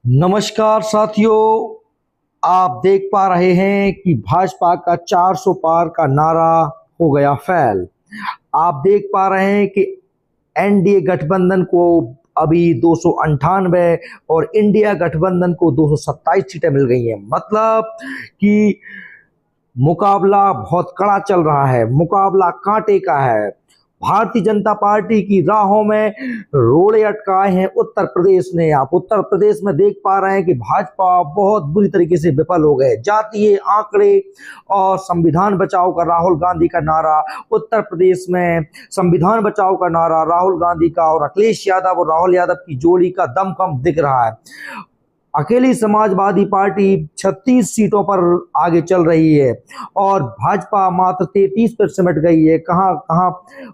नमस्कार साथियों, आप देख पा रहे हैं कि भाजपा का 400 पार का नारा हो गया फैल। आप देख पा रहे हैं कि एनडीए गठबंधन को अभी 298 और इंडिया गठबंधन को 227 सीटें मिल गई हैं। मतलब कि मुकाबला बहुत कड़ा चल रहा है, मुकाबला कांटे का है। भारतीय जनता पार्टी की राहों में रोड़े अटकाए हैं उत्तर प्रदेश ने। आप उत्तर प्रदेश में देख पा रहे हैं कि भाजपा बहुत बुरी तरीके से विफल हो गए। जातीय आंकड़े और संविधान बचाओ का राहुल गांधी का नारा, उत्तर प्रदेश में संविधान बचाओ का नारा राहुल गांधी का और अखिलेश यादव और राहुल यादव की जोड़ी का दमखम दिख रहा है। अकेली समाजवादी पार्टी 36 सीटों पर आगे चल रही है और भाजपा मात्र 33 पर सिमट गई है। कहां कहां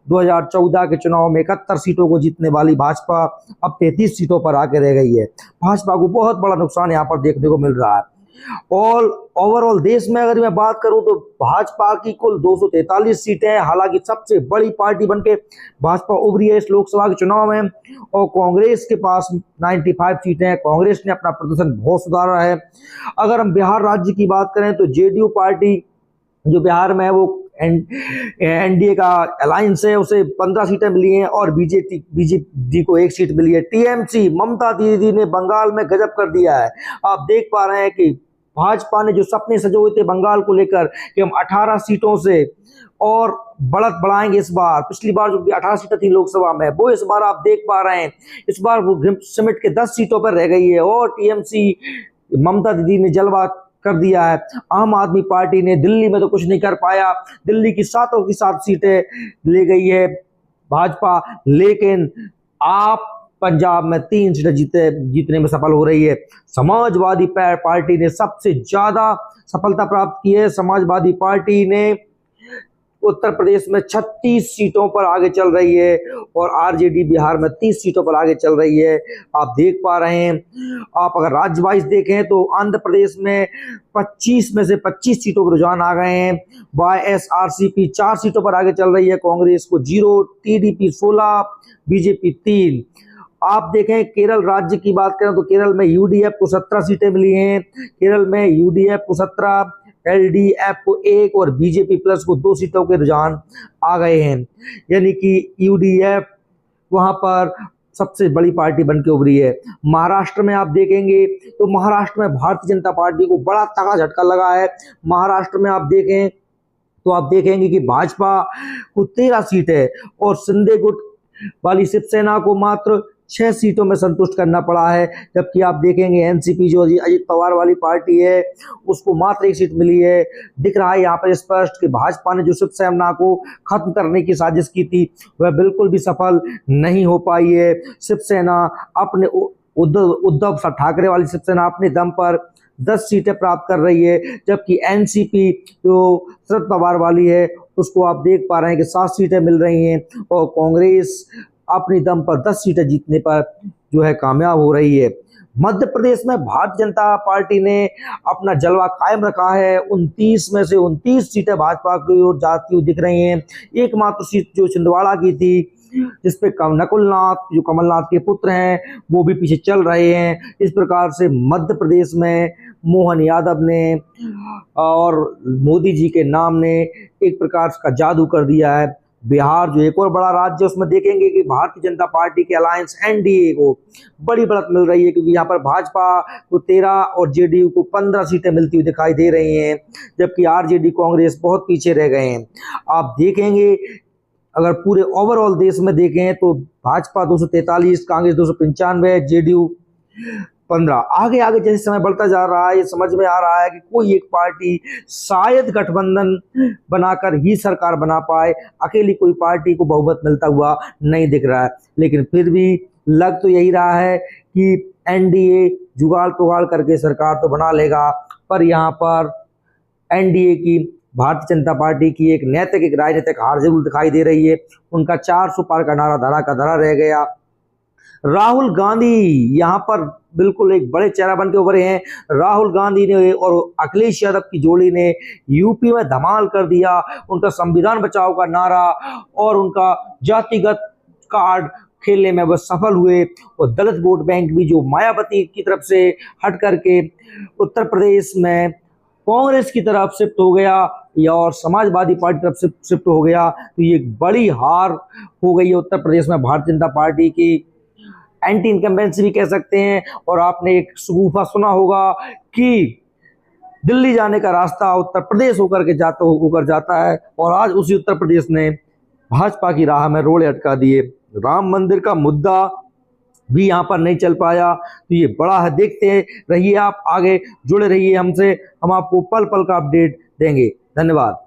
2014 के चुनाव में 71 सीटों को जीतने वाली भाजपा अब 33 सीटों पर आके रह गई है। भाजपा को बहुत बड़ा नुकसान यहां पर देखने को मिल रहा है। और ओवरऑल देश में अगर मैं बात करूं तो भाजपा की कुल 243 सीटें हैं। हालांकि सबसे बड़ी पार्टी बनके भाजपा उभरी है इस लोकसभा के चुनाव में और कांग्रेस के पास 95 सीटें हैं। कांग्रेस ने अपना प्रदर्शन बहुत सुधारा है। अगर हम बिहार राज्य की बात करें तो जेडीयू पार्टी जो बिहार में है वो एनडीए का अलायंस है, उसे 15 सीटें मिली हैं और बीजेपी को 1 सीट मिली है। टीएमसी ममता दीदी ने बंगाल में गजब कर दिया है। आप देख पा रहे हैं कि भाजपा ने जो सपने सजोए थे बंगाल को लेकर कि हम 18 सीटों से और बढ़त बढ़ाएंगे इस बार। पिछली बार जो 18 सीटें थी लोकसभा में वो इस बार आप देख पा रहे हैं इस बार वो सिमट के 10 सीटों पर रह गई है और टीएमसी ममता दीदी ने जलवा कर दिया है। आम आदमी पार्टी ने दिल्ली में तो कुछ नहीं कर पाया, दिल्ली की 7 की 7 सीटें ले गई है भाजपा, लेकिन आप पंजाब में 3 सीटें जीतने में सफल हो रही है। समाजवादी पार्टी ने सबसे ज्यादा सफलता प्राप्त की है। समाजवादी पार्टी ने उत्तर प्रदेश में 36 सीटों पर आगे चल रही है और आरजेडी बिहार में 30 सीटों पर आगे चल रही है। आप देख पा रहे हैं। आप अगर राज्य वाइज देखें तो आंध्र प्रदेश में 25 में से 25 सीटों के रुझान आ गए हैं। वाईएसआरसीपी 4 सीटों पर आगे चल रही है, कांग्रेस को 0, टीडीपी 16, बीजेपी 3। आप देखें केरल राज्य की बात करें तो केरल में यूडीएफ को 17 सीटें मिली हैं। केरल में यूडीएफ को 17, एलडीएफ को 1 और बीजेपी प्लस को 2 सीटों के रुझान आ गए हैं। यानी कि यूडीएफ वहां पर सबसे बड़ी पार्टी बनके उभरी है। महाराष्ट्र में आप देखेंगे तो महाराष्ट्र में भारतीय जनता पार्टी को बड़ा तगड़ा झटका लगा है। महाराष्ट्र में आप देखें तो आप देखेंगे कि भाजपा को 13 सीट है और शिंदे गुट वाली शिवसेना को मात्र 6 सीटों में संतुष्ट करना पड़ा है। जबकि आप देखेंगे एनसीपी जो अजित पवार वाली पार्टी है उसको मात्र 1 सीट मिली है। दिख रहा है यहाँ पर स्पष्ट कि भाजपा ने जो शिवसेना को खत्म करने की साजिश की थी वह बिल्कुल भी सफल नहीं हो पाई है। शिवसेना अपने उद्धव ठाकरे वाली शिवसेना अपने दम पर 10 सीटें प्राप्त कर रही है, जबकि एनसीपी जो शरद पवार वाली है उसको आप देख पा रहे हैं कि 7 सीटें मिल रही हैं और कांग्रेस अपनी दम पर 10 सीटें जीतने पर जो है कामयाब हो रही है। मध्य प्रदेश में भारतीय जनता पार्टी ने अपना जलवा कायम रखा है। 29 में से 29 सीटें भाजपा की ओर जाती हुई दिख रही हैं। एकमात्र सीट जो छिंदवाड़ा की थी जिसपे नकुलनाथ जो कमलनाथ के पुत्र हैं वो भी पीछे चल रहे हैं। इस प्रकार से मध्य प्रदेश में मोहन यादव ने और मोदी जी के नाम ने एक प्रकार का जादू कर दिया है। बिहार जो एक और बड़ा राज्य उसमें देखेंगे कि भारतीय जनता पार्टी के अलायंस एनडीए को बड़ी बढ़त मिल रही है, क्योंकि यहाँ पर भाजपा को 13 और जेडीयू को 15 सीटें मिलती हुई दिखाई दे रही हैं, जबकि आरजेडी कांग्रेस बहुत पीछे रह गए हैं। आप देखेंगे अगर पूरे ओवरऑल देश में देखें तो भाजपा 243, कांग्रेस 295, जेडीयू 15। आगे आगे जैसे समय बढ़ता जा रहा है ये समझ में आ रहा है कि कोई एक पार्टी शायद गठबंधन बनाकर ही सरकार बना पाए। अकेली कोई पार्टी को बहुमत मिलता हुआ नहीं दिख रहा है, लेकिन फिर भी लग तो यही रहा है कि एनडीए जुगाड़ तुगाड़ करके सरकार तो बना लेगा। पर यहाँ पर एनडीए की भारतीय जनता पार्टी की एक नैतिक एक राजनीतिक हार जरूर दिखाई दे रही है। उनका 400 पार का नारा धरा का धरा रह गया। राहुल गांधी यहाँ पर बिल्कुल एक बड़े चेहरा बन के उभरे हैं। राहुल गांधी ने और अखिलेश यादव की जोड़ी ने यूपी में धमाल कर दिया। उनका संविधान बचाओ का नारा और उनका जातिगत कार्ड खेलने में वह सफल हुए और दलित वोट बैंक भी जो मायावती की तरफ से हट करके उत्तर प्रदेश में कांग्रेस की तरफ शिफ्ट हो गया या और समाजवादी पार्टी तरफ से शिफ्ट हो गया, तो ये एक बड़ी हार हो गई है उत्तर प्रदेश में भारतीय जनता पार्टी की। एंटी इनकम्बेंसी भी कह सकते हैं। और आपने एक शगुफा सुना होगा कि दिल्ली जाने का रास्ता उत्तर प्रदेश होकर जाता है, और आज उसी उत्तर प्रदेश ने भाजपा की राह में रोड़े अटका दिए। राम मंदिर का मुद्दा भी यहाँ पर नहीं चल पाया, तो ये बड़ा है। देखते रहिए, आप आगे जुड़े रहिए हमसे, हम आपको पल पल का अपडेट देंगे। धन्यवाद।